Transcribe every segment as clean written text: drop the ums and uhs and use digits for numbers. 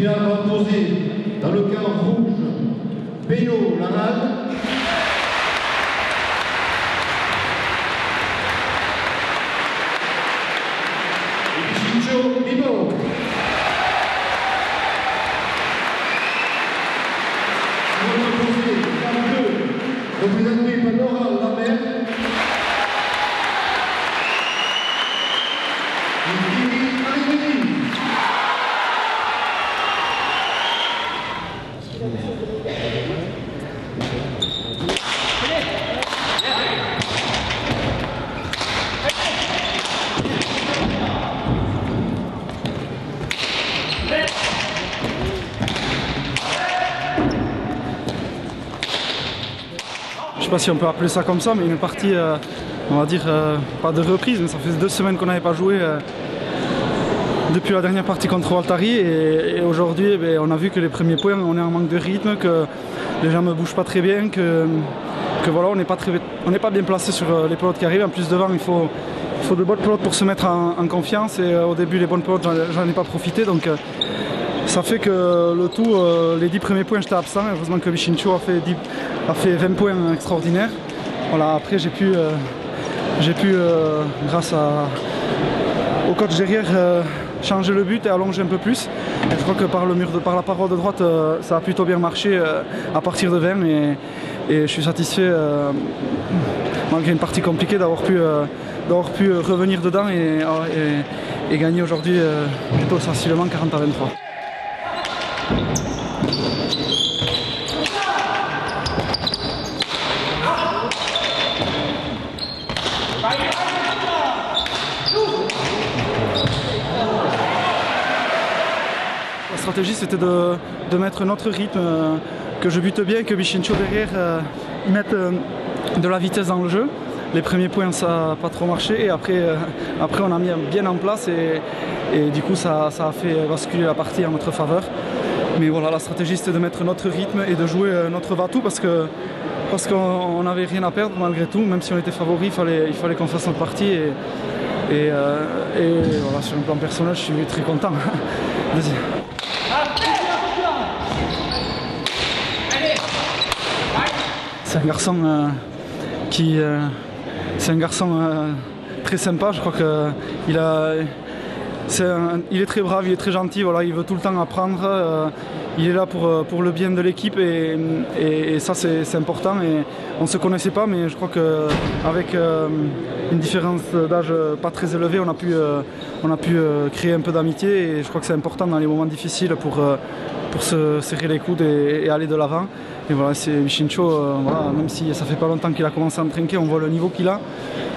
finale va poser dans le camp rouge Peyo Laral. Et Shincho Bimo. Représenté par Laura Lambert. Je ne sais pas si on peut appeler ça comme ça, mais une partie, on va dire, pas de reprise, mais ça fait 2 semaines qu'on n'avait pas joué depuis la dernière partie contre Valtari. Et aujourd'hui, on a vu que les premiers points, on est en manque de rythme, que les gens ne bougent pas très bien, que voilà, on n'est pas bien placé sur les pelotes qui arrivent. En plus, devant, il faut de bonnes pelotes pour se mettre en confiance. Et au début, les bonnes pelotes, j'en ai pas profité. Donc, ça fait que le tout, les 10 premiers points, j'étais absent. Heureusement que Vichincho a fait 20 points extraordinaires. Voilà, après, j'ai pu grâce au coach derrière, changer le but et allonger un peu plus. Et je crois que par la paroi de droite, ça a plutôt bien marché à partir de 20. Et je suis satisfait, malgré une partie compliquée, d'avoir pu revenir dedans et gagner aujourd'hui plutôt facilement 40-23. La stratégie, c'était de mettre notre rythme, que je bute bien, que Vichincho derrière mette de la vitesse dans le jeu. Les premiers points, ça n'a pas trop marché, et après on a mis bien en place, et du coup ça a fait basculer la partie en notre faveur. Mais voilà, la stratégie, c'était de mettre notre rythme et de jouer notre va-tout, parce qu'on n'avait rien à perdre malgré tout. Même si on était favori, il fallait qu'on fasse notre partie, et voilà, sur un plan personnel, je suis très content. C'est un garçon très sympa. Je crois qu'il est très brave, il est très gentil. Voilà, il veut tout le temps apprendre. Il est là pour le bien de l'équipe, et ça c'est important. Et on ne se connaissait pas, mais je crois qu'avec une différence d'âge pas très élevée, on a pu créer un peu d'amitié, et je crois que c'est important dans les moments difficiles pour se serrer les coudes et aller de l'avant. Et voilà, c'est Vichincho, voilà, même si ça fait pas longtemps qu'il a commencé à me trinquer, on voit le niveau qu'il a.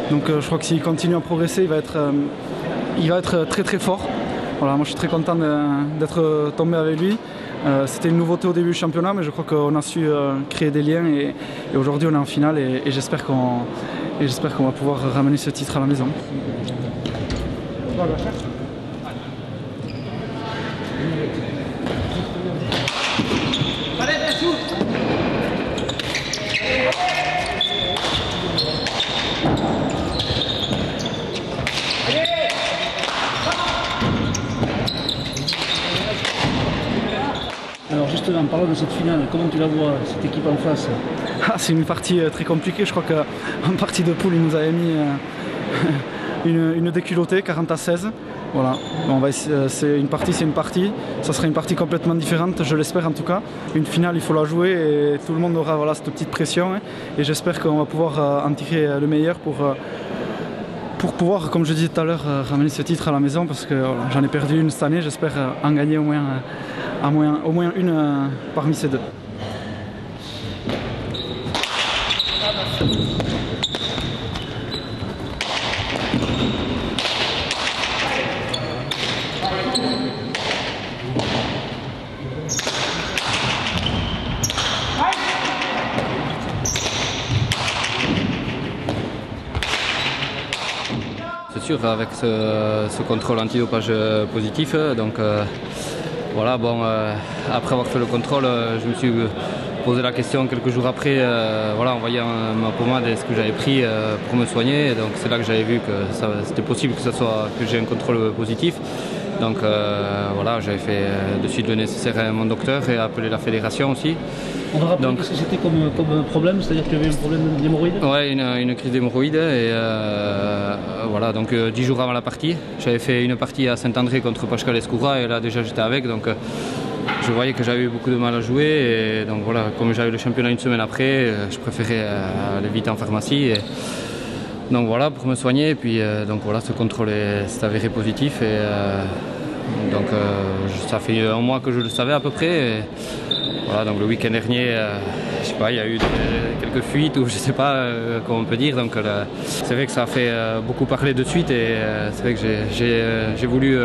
Donc je crois que s'il continue à progresser, il va être très très fort. Voilà, moi je suis très content d'être tombé avec lui. C'était une nouveauté au début du championnat, mais je crois qu'on a su créer des liens, et aujourd'hui on est en finale, et j'espère qu'on va pouvoir ramener ce titre à la maison. Alors justement, en parlant de cette finale, comment tu la vois, cette équipe en face? C'est une partie très compliquée. Je crois qu'en partie de poule, ils nous avaient mis une déculottée, 40-16. Voilà. C'est une partie. Ça sera une partie complètement différente, je l'espère en tout cas. Une finale, il faut la jouer, et tout le monde aura, voilà, cette petite pression. Et j'espère qu'on va pouvoir en tirer le meilleur pour pouvoir, comme je disais tout à l'heure, ramener ce titre à la maison, parce que voilà, j'en ai perdu une cette année. J'espère en gagner au moins une parmi ces deux. C'est sûr, avec ce contrôle antidopage positif, donc voilà, bon, après avoir fait le contrôle, je me suis posé la question quelques jours après, voilà, en voyant ma pommade et ce que j'avais pris pour me soigner. Donc c'est là que j'avais vu que c'était possible que j'ai un contrôle positif. Donc voilà, j'avais fait de suite le nécessaire à mon docteur et appelé la fédération aussi. On va rappeler ce que c'était comme problème, c'est-à-dire que tu avais un problème d'hémorroïde? Ouais, une crise d'hémorroïde et voilà, donc 10 jours avant la partie, j'avais fait une partie à Saint-André contre Pascal Escoura et là déjà j'étais avec, donc je voyais que j'avais eu beaucoup de mal à jouer et donc voilà, comme j'avais le championnat une semaine après, je préférais aller vite en pharmacie. Et donc voilà, pour me soigner, et puis donc voilà, ce contrôle s'est avéré positif et donc ça fait un mois que je le savais à peu près. Et, voilà, donc le week-end dernier, je sais pas, il y a eu quelques fuites ou je sais pas comment on peut dire. Donc c'est vrai que ça a fait beaucoup parler de suite et c'est vrai que j'ai voulu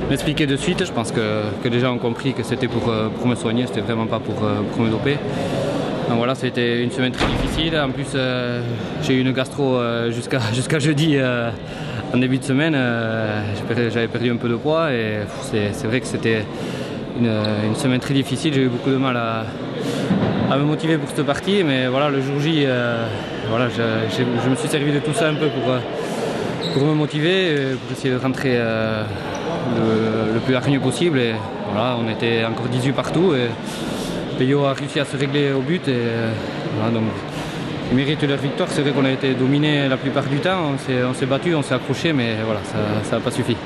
m'expliquer de suite. Je pense que les gens ont compris que c'était pour me soigner, c'était vraiment pas pour me doper. Donc voilà, c'était une semaine très difficile. En plus, j'ai eu une gastro jusqu'à jeudi en début de semaine. J'avais perdu un peu de poids et c'est vrai que c'était une semaine très difficile. J'ai eu beaucoup de mal à me motiver pour cette partie, mais voilà, le jour J, voilà, je me suis servi de tout ça un peu pour me motiver, pour essayer de rentrer le plus hargneux possible. Et voilà, on était encore 18 partout. Et Peyo a réussi à se régler au but et voilà, donc ils méritent leur victoire. C'est vrai qu'on a été dominé la plupart du temps, on s'est battu, on s'est accroché, mais voilà, ça n'a pas suffi.